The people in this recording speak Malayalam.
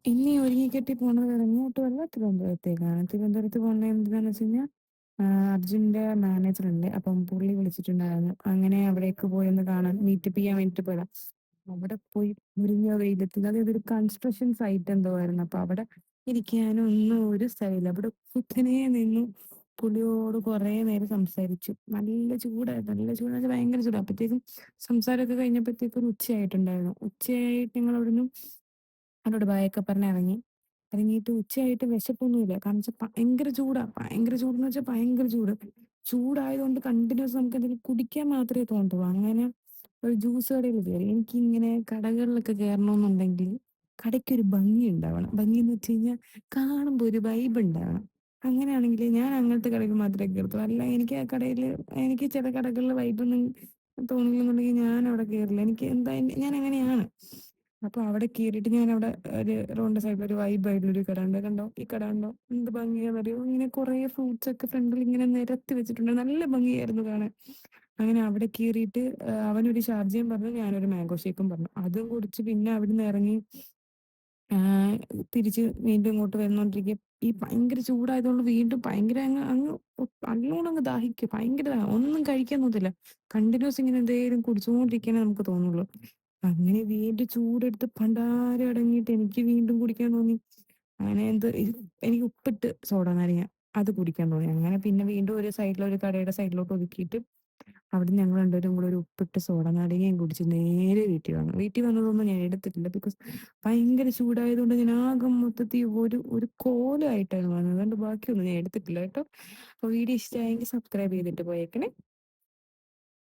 ഇനി ഒരുങ്ങിക്കെട്ടി പോണത് എങ്ങോട്ടുമല്ല, തിരുവനന്തപുരത്തേക്കാണ്. തിരുവനന്തപുരത്ത് പോകുന്നത് എന്തിനാന്ന് വെച്ച് കഴിഞ്ഞാൽ, അർജുന്റെ മാനേജർ ഉണ്ട്. അപ്പം പുള്ളി വിളിച്ചിട്ടുണ്ടായിരുന്നു. അങ്ങനെ അവിടേക്ക് പോയി ഒന്ന് കാണാൻ മീറ്റപ്പ് ചെയ്യാൻ വേണ്ടിട്ട് പോയതാ. അവിടെ പോയി മുരിഞ്ഞ വെയിലത്ത്, അതായത് ഒരു കൺസ്ട്രക്ഷൻ സൈറ്റ് എന്തോ ആയിരുന്നു. അപ്പൊ അവിടെ ഇരിക്കാനും ഒന്നും ഒരു സ്ഥലമില്ല. അവിടെ കുത്തനെ നിന്നു പുള്ളിയോട് കുറെ നേരം സംസാരിച്ചു. നല്ല ചൂടായിരുന്നു, നല്ല ചൂടെന്ന് വെച്ചാൽ ഭയങ്കര ചൂട്. അപ്പത്തേക്കും സംസാരമൊക്കെ കഴിഞ്ഞപ്പോഴത്തേക്കും ഒരു ഉച്ചയായിട്ടുണ്ടായിരുന്നു. ഉച്ചയായിട്ട് ഞങ്ങൾ അവിടുന്ന് അവനോട് ബായൊക്കെ പറഞ്ഞ് ഇറങ്ങി. ഇറങ്ങിയിട്ട് ഉച്ചയായിട്ട് വിശപ്പൊന്നുമില്ല. കാരണം വെച്ചാൽ ഭയങ്കര ചൂടാ. ഭയങ്കര ചൂടെന്ന് വെച്ചാൽ ഭയങ്കര ചൂട്. ചൂടായതുകൊണ്ട് കണ്ടിന്യൂസ് നമുക്ക് എന്തെങ്കിലും കുടിക്കാൻ മാത്രമേ തോന്നത്തുള്ളൂ. അങ്ങനെ ഒരു ജ്യൂസ് കടയിൽ കയറി. എനിക്കിങ്ങനെ കടകളിലൊക്കെ കയറണമെന്നുണ്ടെങ്കിൽ കടയ്ക്കൊരു ഭംഗി ഉണ്ടാവണം. ഭംഗി എന്ന് വെച്ച് കഴിഞ്ഞാൽ കാണുമ്പോൾ ഒരു വൈബ് ഉണ്ടാവണം. അങ്ങനെയാണെങ്കിൽ ഞാൻ അങ്ങനത്തെ കടയിൽ മാത്രമേ കയറത്തുള്ളൂ. അല്ല, എനിക്ക് ആ കടയിൽ, എനിക്ക് ചില കടകളിൽ വൈബൊന്നും തോന്നില്ലെന്നുണ്ടെങ്കിൽ ഞാൻ അവിടെ കയറില്ല. എനിക്ക് എന്താ, ഞാൻ അങ്ങനെയാണ്. അപ്പൊ അവിടെ കേറിയിട്ട് ഞാൻ അവിടെ ഒരു റോഡിന്റെ സൈഡിൽ ഒരു വൈബായിട്ടുള്ള ഒരു കട ഉണ്ട്. കണ്ടോ, ഈ കട കണ്ടോ, എന്ത് ഭംഗിയാന്നറിയോ. ഇങ്ങനെ കുറെ ഫ്രൂട്ട്സ് ഒക്കെ ഫ്രണ്ടിൽ ഇങ്ങനെ നിരത്തി വെച്ചിട്ടുണ്ട്. നല്ല ഭംഗിയായിരുന്നു കാണാൻ. അങ്ങനെ അവിടെ കയറിയിട്ട് അവനൊരു ഷാർജയും പറഞ്ഞു, ഞാനൊരു മാംഗോ ഷേക്കും പറഞ്ഞു. അതും കുടിച്ച് പിന്നെ അവിടുന്ന് ഇറങ്ങി ആഹ് തിരിച്ച് വീണ്ടും ഇങ്ങോട്ട് വന്നോണ്ടിരിക്കുക. ഈ ഭയങ്കര ചൂടായതുകൊണ്ട് വീണ്ടും ഭയങ്കര നല്ലോണം അങ്ങ് ദാഹിക്കുക. ഭയങ്കര ദാഹം. ഒന്നും കഴിക്കാൻ തോന്നത്തില്ല. കണ്ടിന്യൂസ് ഇങ്ങനെ എന്തേലും കുടിച്ചുകൊണ്ടിരിക്കാനേ നമുക്ക് തോന്നുള്ളൂ. അങ്ങനെ വീണ്ടും ചൂടെടുത്ത് പണ്ടാരം അടങ്ങിയിട്ട് എനിക്ക് വീണ്ടും കുടിക്കാൻ തോന്നി. അങ്ങനെ എനിക്ക് ഉപ്പിട്ട് സോഡ നാരങ്ങ അത് കുടിക്കാൻ തോന്നി. അങ്ങനെ പിന്നെ വീണ്ടും ഒരു സൈഡിൽ, ഒരു കടയുടെ സൈഡിലോട്ട് ഒതുക്കിയിട്ട് അവിടുന്ന് ഞങ്ങൾ രണ്ടുപേരും കൂടെ ഒരു ഉപ്പിട്ട് സോഡ നാരങ്ങയും കുടിച്ച് നേരെ വീട്ടിൽ വന്നു. വീട്ടിൽ വന്നതൊന്നും ഞാൻ എടുത്തിട്ടില്ല. ബിക്കോസ് ഭയങ്കര ചൂടായതുകൊണ്ട് ഞാൻ ആകെ മൊത്തത്തിൽ ഒരു കോലമായിട്ടാണ് വന്നത്. അതുകൊണ്ട് ബാക്കിയൊന്നും ഞാൻ എടുത്തിട്ടില്ല കേട്ടോ. അപ്പൊ വീഡിയോ ഇഷ്ടമായെങ്കിൽ സബ്സ്ക്രൈബ് ചെയ്തിട്ട് പോയേക്കണേ.